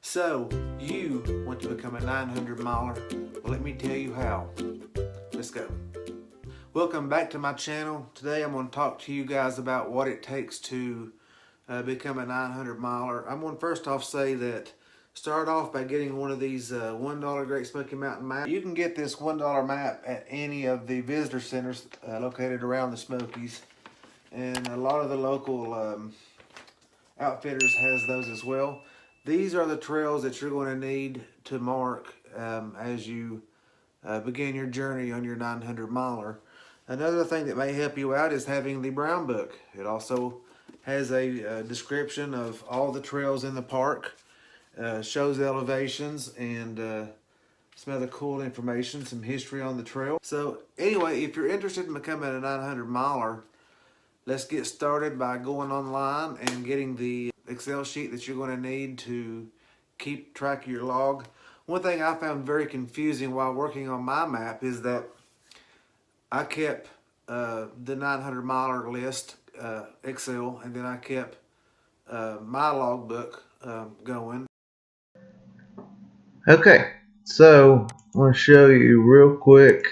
So, you want to become a 900 miler? Well, let me tell you how. Let's go. Welcome back to my channel. Today I'm going to talk to you guys about what it takes to become a 900 miler. I'm going to first off say that start off by getting one of these $1 Great Smoky Mountain maps. You can get this $1 map at any of the visitor centers located around the Smokies. And a lot of the local outfitters has those as well. These are the trails that you're going to need to mark as you begin your journey on your 900 miler. Another thing that may help you out is having the brown book. It also has a description of all the trails in the park, shows elevations and some other cool information, some history on the trail. So anyway, if you're interested in becoming a 900 miler, let's get started by going online and getting the Excel sheet that you're going to need to keep track of your log. One thing I found very confusing while working on my map is that I kept the 900 miler list Excel, and then I kept my logbook going. Okay, so I want to show you real quick.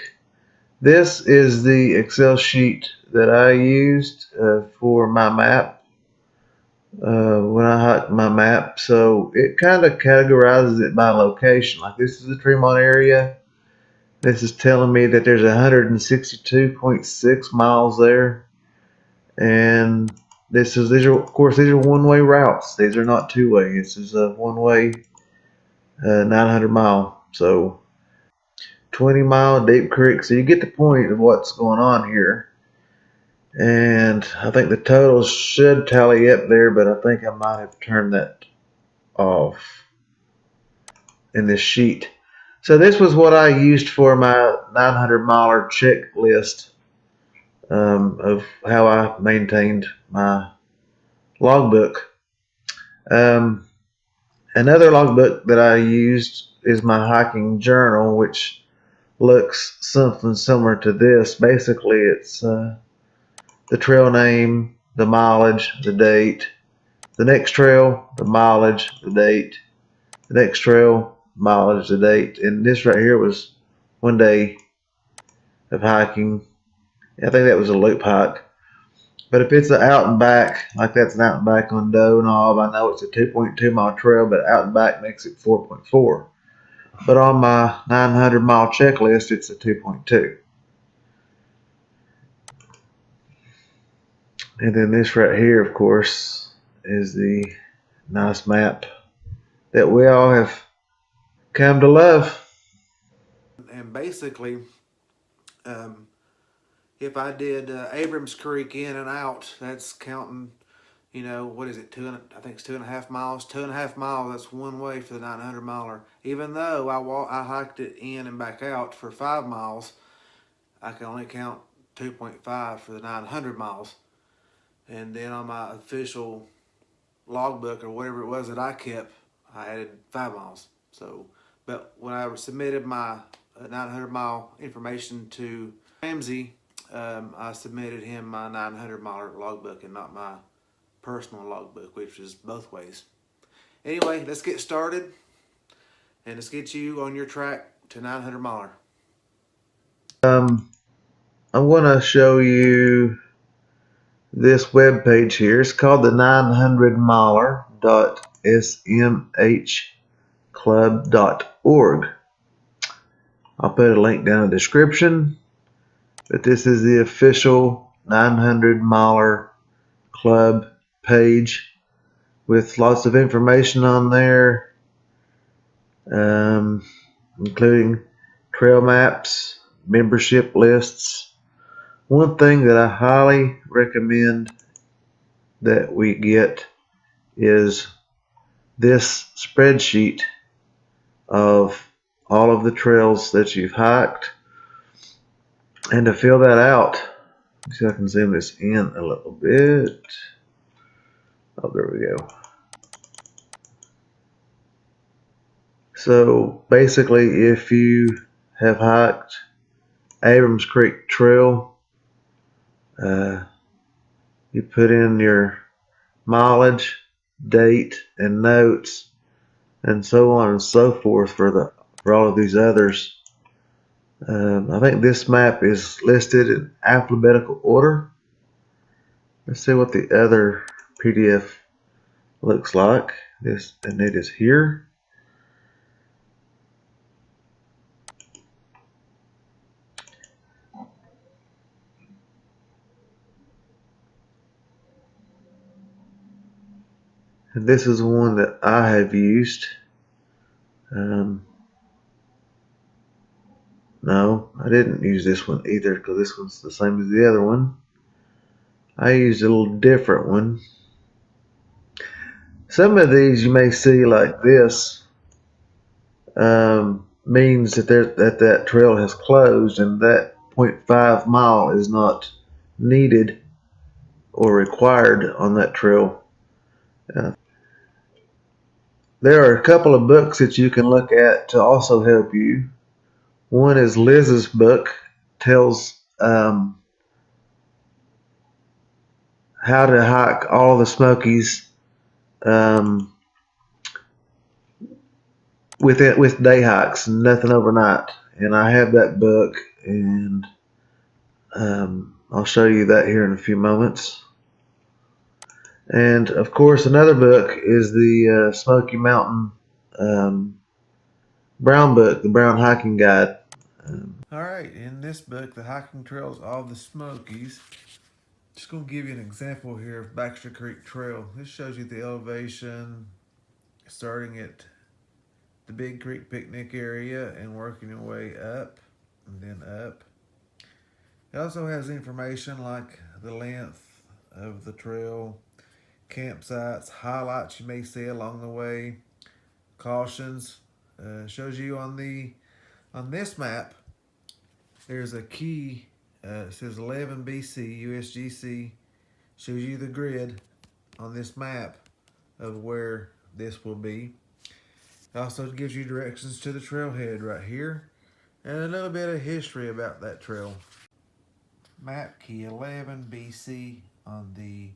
This is the Excel sheet that I used for my map. When I hiked my map, so it kind of categorizes it by location. Like, this is the Tremont area. This is telling me that there's 162.6 miles there, and these are, of course, these are one-way routes. These are not two-way. This is a one-way 900 mile. So 20-mile deep creek. So you get the point of what's going on here. And I think the totals should tally up there, but I think I might have turned that off in this sheet. So this was what I used for my 900 miler checklist of how I maintained my logbook. Another logbook that I used is my hiking journal, which looks something similar to this. Basically, it's the trail name, the mileage, the date, the next trail, the mileage, the date, the next trail, mileage, the date. And this right here was one day of hiking. I think that was a loop hike. But if it's an out and back, like that's an out and back on Doe Knob, I know it's a 2.2 mile trail, but out and back makes it 4.4. But on my 900 mile checklist, it's a 2.2. And then this right here, of course, is the nice map that we all have come to love. And basically, if I did Abrams Creek in and out, that's counting, what is it? I think it's 2.5 miles. 2.5 miles. That's one way for the 900 miler. Even though I hiked it in and back out for 5 miles, I can only count 2.5 for the 900 miles. And then on my official logbook or whatever it was that I kept, I added 5 miles. So, but when I submitted my 900 mile information to Ramsey, I submitted him my 900 mile logbook and not my personal logbook, which is both ways. Anyway, let's get started and let's get you on your track to 900 miler. I want to show you this web page here. It's called the 900miler.smhclub.org. I'll put a link down in the description. But this is the official 900 miler club page with lots of information on there, including trail maps, membership lists. One thing that I highly recommend that we get is this spreadsheet of all of the trails that you've hiked. And to fill that out, let's see if I can zoom this in a little bit. Oh, there we go. So basically, if you have hiked Abrams Creek Trail, you put in your mileage, date, and notes, and so on and so forth for all of these others. I think this map is listed in alphabetical order. Let's see what the other PDF looks like. And it is here. And this is one that I have used. No, I didn't use this one either because this one's the same as the other one. I used a little different one. Some of these you may see like this means that that trail has closed and that 0.5 mile is not needed or required on that trail. Uh, there are a couple of books that you can look at to also help you. One is Liz's book, tells how to hike all the Smokies um, with day hikes, nothing overnight. And I have that book, and I'll show you that here in a few moments. And of course, another book is the Smoky Mountain Brown book, the Brown Hiking Guide. Alright, in this book, The Hiking Trails of the Smokies, just going to give you an example here of Baxter Creek Trail. This shows you the elevation starting at the Big Creek picnic area and working your way up and then up. It also has information like the length of the trail, campsites, highlights you may see along the way, cautions. Shows you on this map. There's a key. It says 11 BC USGC. Shows you the grid on this map of where this will be. It also gives you directions to the trailhead right here and a little bit of history about that trail. Map key 11 BC on the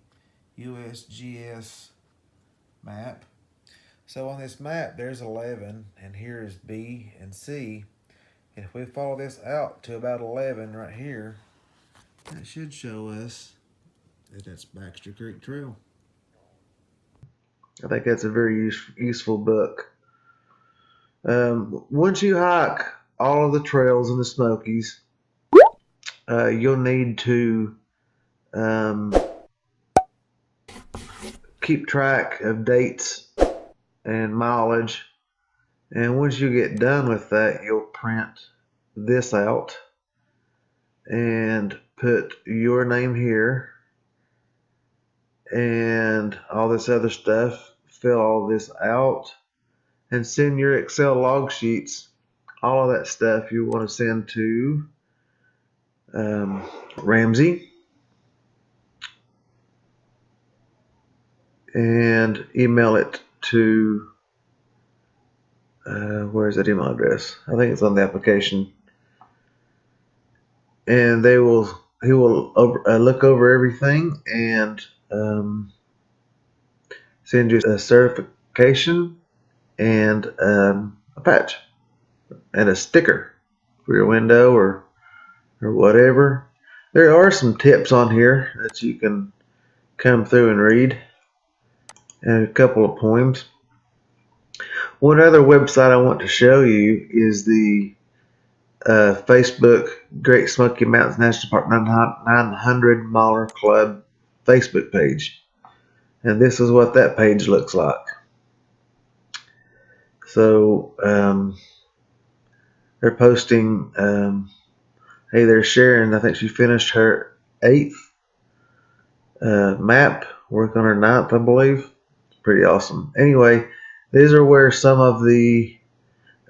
USGS map. So on this map there's 11 and here is B and C. And if we follow this out to about 11 right here, that should show us that that's Baxter Creek Trail. I think that's a very useful book. Once you hike all of the trails in the Smokies, you'll need to keep track of dates and mileage. And once you get done with that, you'll print this out and put your name here and all this other stuff. Fill all this out and send your Excel log sheets. All of that stuff you want to send to Ramsey and email it to where's that email address? I think it's on the application. And he will look over everything and send you a certification and a patch and a sticker for your window or whatever. There are some tips on here that you can come through and read, and a couple of poems. One other website I want to show you is the Facebook Great Smoky Mountains National Park 900 Miler Club Facebook page. And this is what that page looks like. So they're posting, hey, they're sharing, I think she finished her 8th map, working on her 9th, I believe. Pretty awesome. Anyway, these are where some of the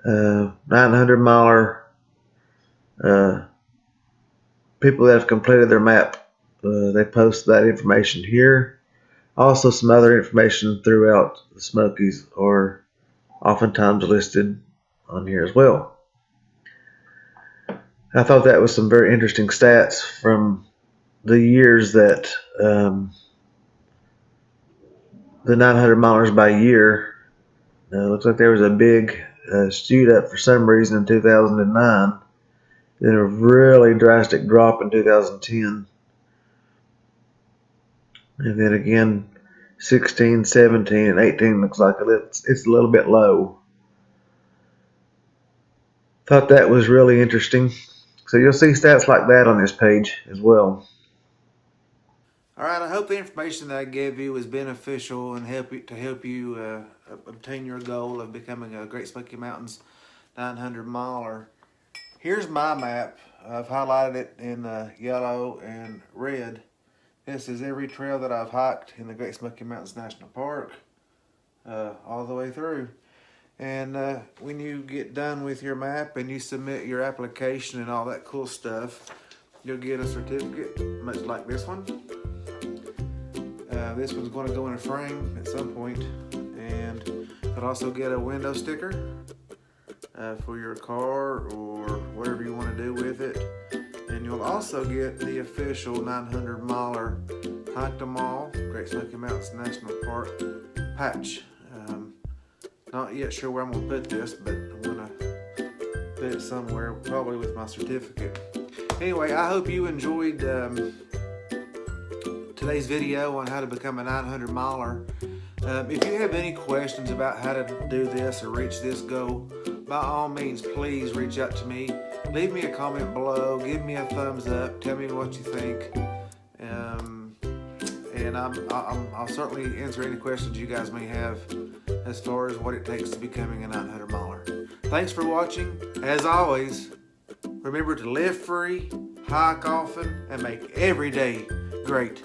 900 miler people that have completed their map, they post that information here. Also, some other information throughout the Smokies are oftentimes listed on here as well. I thought that was some very interesting stats from the years that the 900 milers by year Looks like there was a big shoot up for some reason in 2009. Then a really drastic drop in 2010. And then again, 16, 17, and 18 looks like it's a little bit low. Thought that was really interesting. So you'll see stats like that on this page as well. Alright, I hope the information that I gave you was beneficial and help you obtain your goal of becoming a Great Smoky Mountains 900 miler. Here's my map. I've highlighted it in yellow and red. This is every trail that I've hiked in the Great Smoky Mountains National Park, all the way through. And when you get done with your map and you submit your application and all that cool stuff, you'll get a certificate, much like this one. This one's going to go in a frame at some point, and you'll also get a window sticker for your car or whatever you want to do with it. And you'll also get the official 900 miler Hike them all Great Smoky Mountains National Park patch. Not yet sure where I'm going to put this, but I'm going to put it somewhere, probably with my certificate. Anyway, I hope you enjoyed today's video on how to become a 900 miler. If you have any questions about how to do this or reach this goal, by all means, please reach out to me. Leave me a comment below, give me a thumbs up, tell me what you think. And I'll certainly answer any questions you guys may have as far as what it takes to becoming a 900 miler. Thanks for watching. As always, remember to live free, hike often, and make every day great.